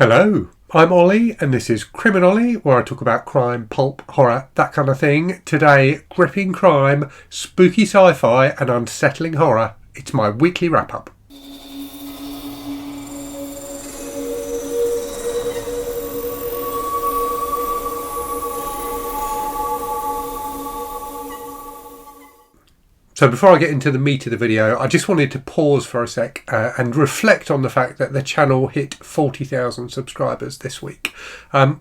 Hello, I'm Ollie and this is CriminOlly, where I talk about crime, pulp, horror, that kind of thing. Today, gripping crime, spooky sci-fi and unsettling horror. It's my weekly wrap-up. So before I get into the meat of the video, I just wanted to pause for a sec and reflect on the fact that the channel hit 40,000 subscribers this week,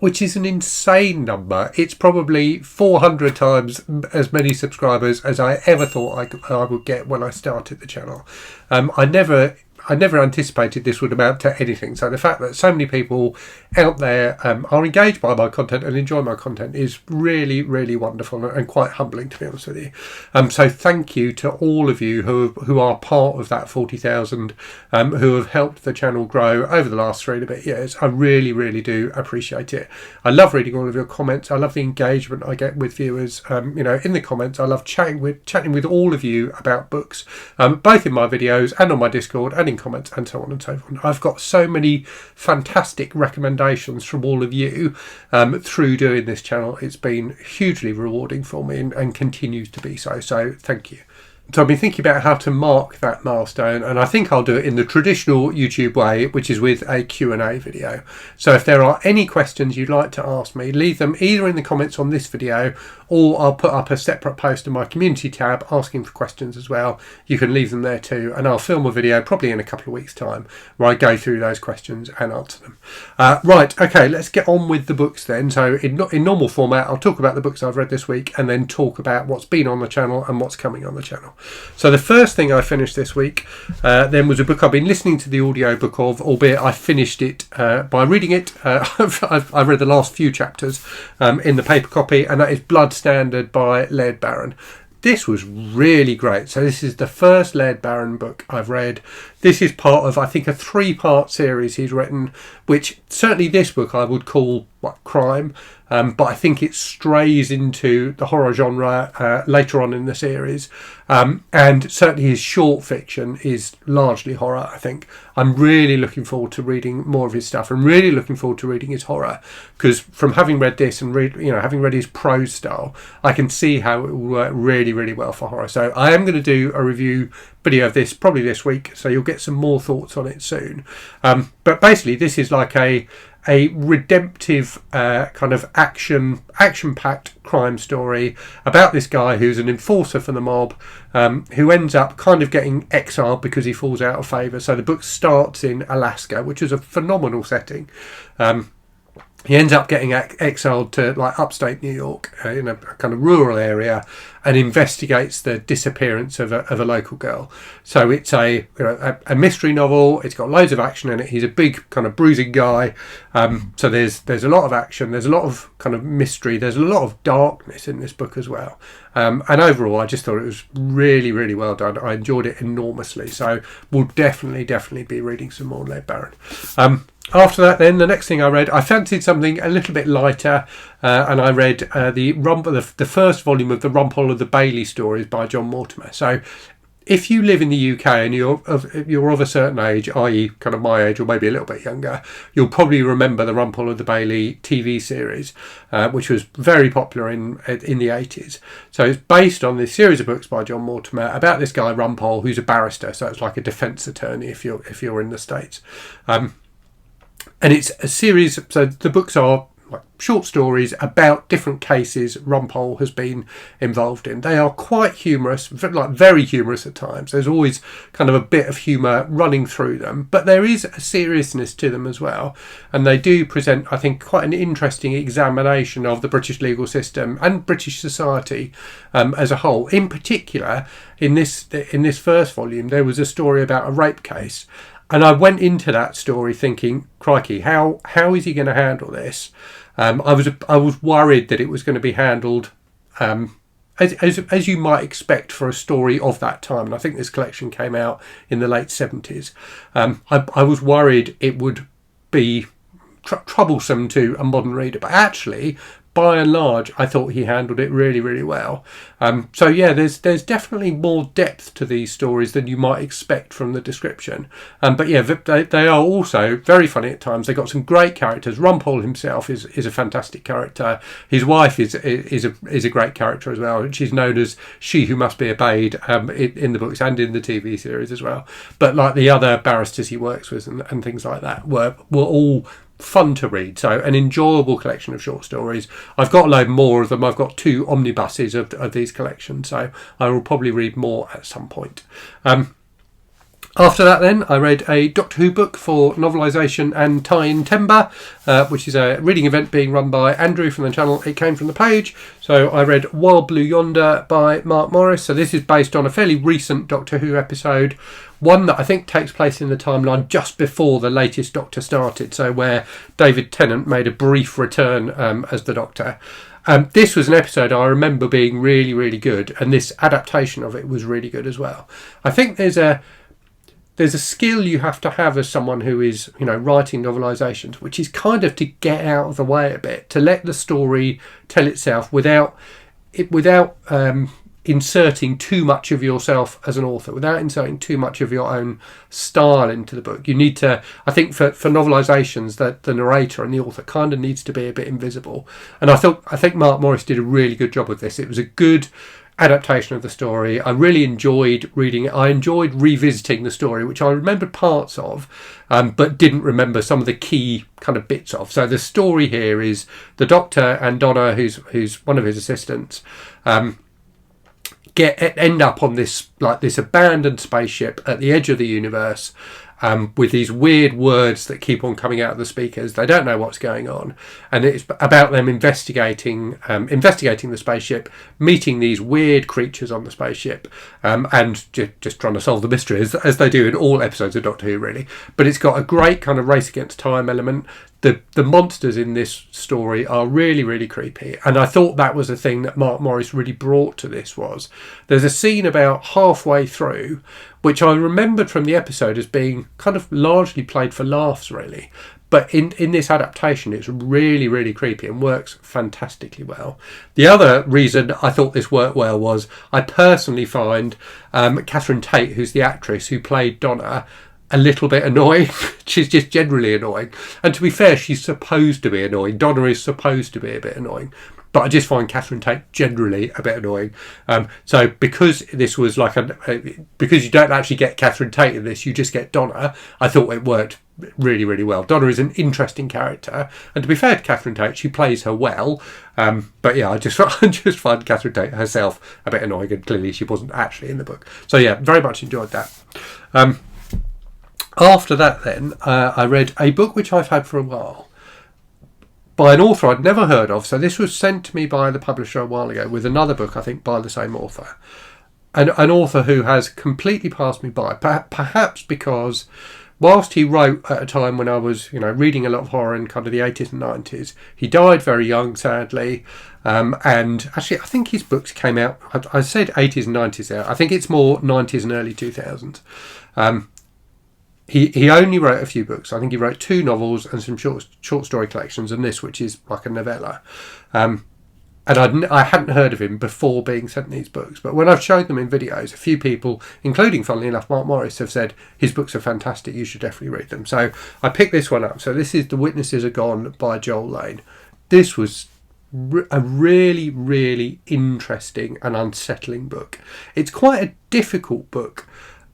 which is an insane number. It's probably 400 times as many subscribers as I ever thought I would get when I started the channel. I never anticipated this would amount to anything. So the fact that so many people out there are engaged by my content and enjoy my content is really, really wonderful and quite humbling, to be honest with you. So thank you to all of you who are part of that 40,000, who have helped the channel grow over the last 3 and a bit years. I really, really do appreciate it. I love reading all of your comments. I love the engagement I get with viewers. In the comments, I love chatting with all of you about books, both in my videos and on my Discord and in comments and so on and so forth. I've got so many fantastic recommendations from all of you through doing this channel. It's been hugely rewarding for me and continues to be so. So thank you. So I've been thinking about how to mark that milestone, and I think I'll do it in the traditional YouTube way, which is with a Q&A video. So if there are any questions you'd like to ask me, leave them either in the comments on this video, or I'll put up a separate post in my community tab asking for questions as well. You can leave them there too, and I'll film a video probably in a couple of weeks' time where I go through those questions and answer them. Right, okay, let's get on with the books then. So in normal format, I'll talk about the books I've read this week and then talk about what's been on the channel and what's coming on the channel. So the first thing I finished this week then was a book I've been listening to the audiobook of, albeit I finished it by reading it. I've read the last few chapters in the paper copy, and that is Blood Standard by Laird Barron. This was really great. So this is the first Laird Barron book I've read. This is part of, I think, a 3-part series he's written, which certainly this book I would call crime, but I think it strays into the horror genre later on in the series. And certainly his short fiction is largely horror, I think. I'm really looking forward to reading more of his stuff. I'm really looking forward to reading his horror, because from having read this and having read his prose style, I can see how it will work really, really well for horror. So I am going to do a review video of this probably this week, so you'll get some more thoughts on it soon. But basically this is like a redemptive kind of action-packed crime story about this guy who's an enforcer for the mob, who ends up kind of getting exiled because he falls out of favour. So the book starts in Alaska, which is a phenomenal setting. He ends up getting exiled to upstate New York in a kind of rural area, and investigates the disappearance of a local girl. So it's a mystery novel. It's got loads of action in it. He's a big kind of bruising guy. So there's a lot of action. There's a lot of kind of mystery. There's a lot of darkness in this book as well. And overall, I just thought it was really, really well done. I enjoyed it enormously. So we'll definitely be reading some more Laird Barron. After that, then, the next thing I read, I fancied something a little bit lighter, and I read the first volume of the Rumpole of the Bailey stories by John Mortimer. So if you live in the UK and you're of a certain age, i.e. kind of my age or maybe a little bit younger, you'll probably remember the Rumpole of the Bailey TV series, which was very popular in the 80s. So it's based on this series of books by John Mortimer about this guy Rumpole, who's a barrister. So it's like a defence attorney if you're in the States. And it's a series, so the books are like short stories about different cases Rumpole has been involved in. They are quite humorous, very humorous at times. There's always kind of a bit of humour running through them, but there is a seriousness to them as well. And they do present, I think, quite an interesting examination of the British legal system and British society as a whole. In particular, in this first volume, there was a story about a rape case. And I went into that story thinking, crikey, how is he going to handle this? I was worried that it was going to be handled as you might expect for a story of that time. And I think this collection came out in the late 70s. I was worried it would be troublesome to a modern reader, but actually, by and large, I thought he handled it really, really well. So yeah, there's definitely more depth to these stories than you might expect from the description. But yeah, they are also very funny at times. They've got some great characters. Ron Paul himself is a fantastic character. His wife is a great character as well. She's known as She Who Must Be Obeyed in the books and in the TV series as well. But like the other barristers he works with and things like that were all fun to read. So an enjoyable collection of short stories. I've got a load more of them. I've got 2 omnibuses of these collections, so I will probably read more at some point. After that then, I read a Doctor Who book for novelisation and tie-in timber, which is a reading event being run by Andrew from the channel It Came From The Page. So I read Wild Blue Yonder by Mark Morris. So this is based on a fairly recent Doctor Who episode, one that I think takes place in the timeline just before the latest Doctor started, so where David Tennant made a brief return as the Doctor. This was an episode I remember being really, really good, and this adaptation of it was really good as well. I think there's a skill you have to have as someone who is, writing novelisations, which is kind of to get out of the way a bit, to let the story tell itself without inserting too much of yourself as an author, without inserting too much of your own style into the book. You need to, I think for novelisations, that the narrator and the author kind of needs to be a bit invisible. And I think Mark Morris did a really good job with this. It was a good adaptation of the story. I really enjoyed reading it. I enjoyed revisiting the story, which I remembered parts of, but didn't remember some of the key kind of bits of. So the story here is the Doctor and Donna, who's one of his assistants, end up on this abandoned spaceship at the edge of the universe, with these weird words that keep on coming out of the speakers. They don't know what's going on, and it's about them investigating the spaceship, meeting these weird creatures on the spaceship, and just trying to solve the mystery as they do in all episodes of Doctor Who, really. But it's got a great kind of race against time element. The monsters in this story are really, really creepy, and I thought that was a thing that Mark Morris really brought to this. Was there's a scene about halfway through which I remembered from the episode as being kind of largely played for laughs, really, but in this adaptation it's really, really creepy and works fantastically well. The other reason I thought this worked well was I personally find Catherine Tate, who's the actress who played Donna, a little bit annoying. She's just generally annoying, and to be fair, she's supposed to be annoying. Donna is supposed to be a bit annoying, but I just find Catherine Tate generally a bit annoying. So because this was because you don't actually get Catherine Tate in this, you just get Donna, I thought it worked really, really well. Donna is an interesting character, and to be fair to Catherine Tate, she plays her well. But yeah, I just find Catherine Tate herself a bit annoying, and clearly she wasn't actually in the book. So yeah, very much enjoyed that. After that then, I read a book which I've had for a while, by an author I'd never heard of. So this was sent to me by the publisher a while ago with another book, I think, by the same author. An author who has completely passed me by, perhaps because whilst he wrote at a time when I was, reading a lot of horror in kind of the 80s and 90s, he died very young, sadly. And actually, I think his books came out, I said 80s and 90s there. I think it's more 90s and early 2000s. He only wrote a few books. I think he wrote 2 novels and some short story collections, and this, which is like a novella. And I hadn't heard of him before being sent these books. But when I've showed them in videos, a few people, including, funnily enough, Mark Morris, have said his books are fantastic. You should definitely read them. So I picked this one up. So this is The Witnesses Are Gone by Joel Lane. This was a really, really interesting and unsettling book. It's quite a difficult book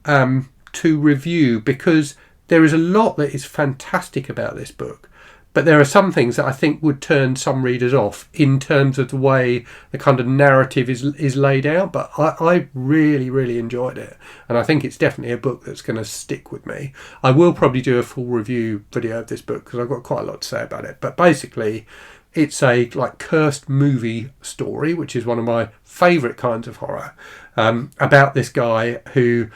to review, because there is a lot that is fantastic about this book, but there are some things that I think would turn some readers off in terms of the way the kind of narrative is laid out. But I really, really enjoyed it, and I think it's definitely a book that's going to stick with me. I will probably do a full review video of this book because I've got quite a lot to say about it. But basically, it's a cursed movie story, which is one of my favourite kinds of horror, about this guy who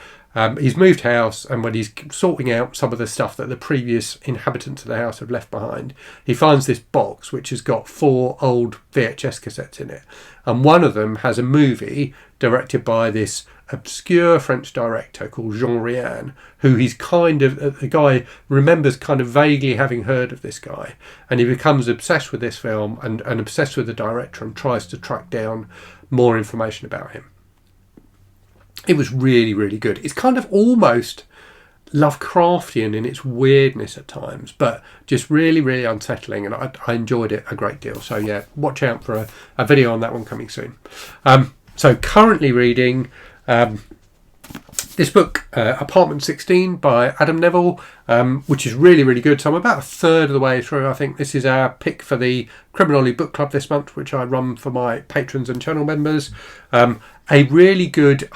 he's moved house, and when he's sorting out some of the stuff that the previous inhabitants of the house have left behind, he finds this box which has got 4 old VHS cassettes in it, and one of them has a movie directed by this obscure French director called Jean Ryan, who he's kind of, the guy remembers kind of vaguely having heard of this guy, and he becomes obsessed with this film and obsessed with the director and tries to track down more information about him. It was really, really good. It's kind of almost Lovecraftian in its weirdness at times, but just really, really unsettling, and I enjoyed it a great deal. So yeah, watch out for a video on that one coming soon. So currently reading this book, Apartment 16 by Adam Neville, which is really, really good. So I'm about a third of the way through. I think this is our pick for the CriminOlly book club this month, which I run for my patrons and channel members. A really good,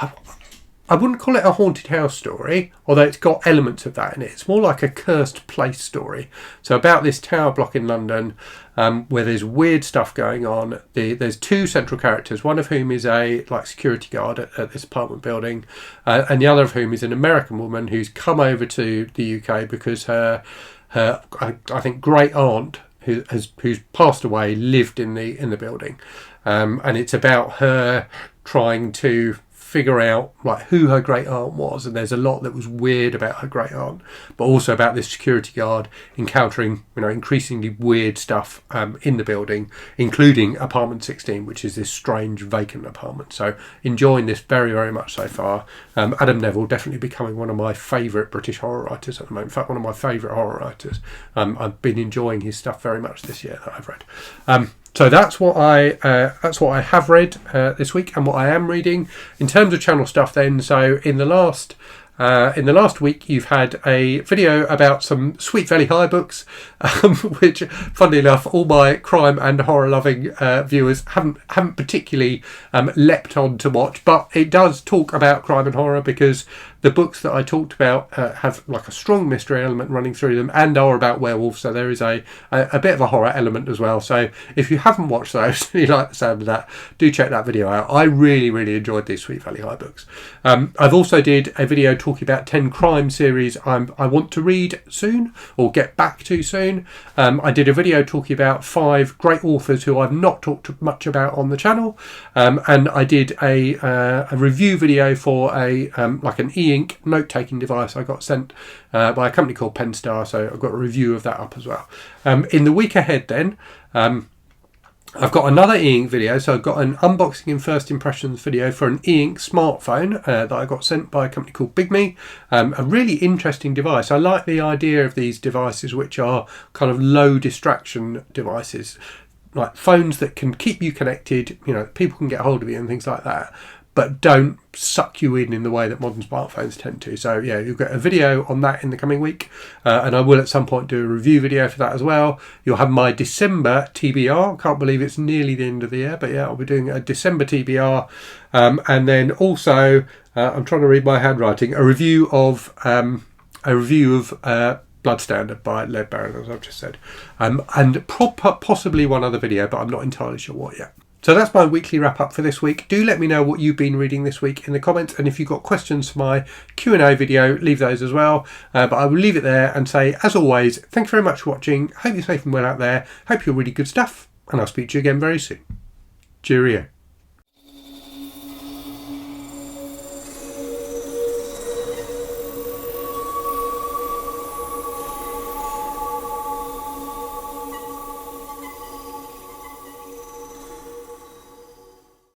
I wouldn't call it a haunted house story, although it's got elements of that in it. It's more like a cursed place story. So about this tower block in London, where there's weird stuff going on. There's two central characters, one of whom is a security guard at this apartment building, and the other of whom is an American woman who's come over to the UK because her I think great aunt who's passed away lived in the building, and it's about her trying to figure out who her great aunt was, and there's a lot that was weird about her great aunt, but also about this security guard encountering increasingly weird stuff in the building, including Apartment 16, which is this strange vacant apartment. So enjoying this very, very much so far. Adam Neville definitely becoming one of my favourite British horror writers at the moment. In fact, one of my favourite horror writers. I've been enjoying his stuff very much this year that I've read. So that's what I have read this week, and what I am reading in terms of channel stuff. Then, so in the last week, you've had a video about some Sweet Valley High books, which, funnily enough, all my crime and horror loving viewers haven't particularly leapt on to watch, but it does talk about crime and horror because the books that I talked about have a strong mystery element running through them and are about werewolves, so there is a bit of a horror element as well. So if you haven't watched those and you like the sound of that, do check that video out. I really, really enjoyed these Sweet Valley High books. I've also did a video talking about 10 crime series I want to read soon or get back to soon. I did a video talking about 5 great authors who I've not talked much about on the channel, and I did a review video for an e-ink note-taking device I got sent by a company called Penstar, so I've got a review of that up as well. In the week ahead then, I've got another e-ink video, so I've got an unboxing and first impressions video for an e-ink smartphone that I got sent by a company called Bigme. A really interesting device. I like the idea of these devices which are kind of low distraction devices, like phones that can keep you connected, people can get hold of you and things like that, but don't suck you in the way that modern smartphones tend to. So yeah, you'll get a video on that in the coming week, and I will at some point do a review video for that as well. You'll have my December TBR. Can't believe it's nearly the end of the year, but yeah, I'll be doing a December TBR, and then also I'm trying to read my handwriting. A review of Blood Standard by Lead Baron, as I've just said, and possibly one other video, but I'm not entirely sure what yet. So that's my weekly wrap up for this week. Do let me know what you've been reading this week in the comments, and if you've got questions for my Q&A video, leave those as well. But I will leave it there and say, as always, thanks very much for watching. Hope you're safe and well out there. Hope you're really good stuff, and I'll speak to you again very soon. Cheerio.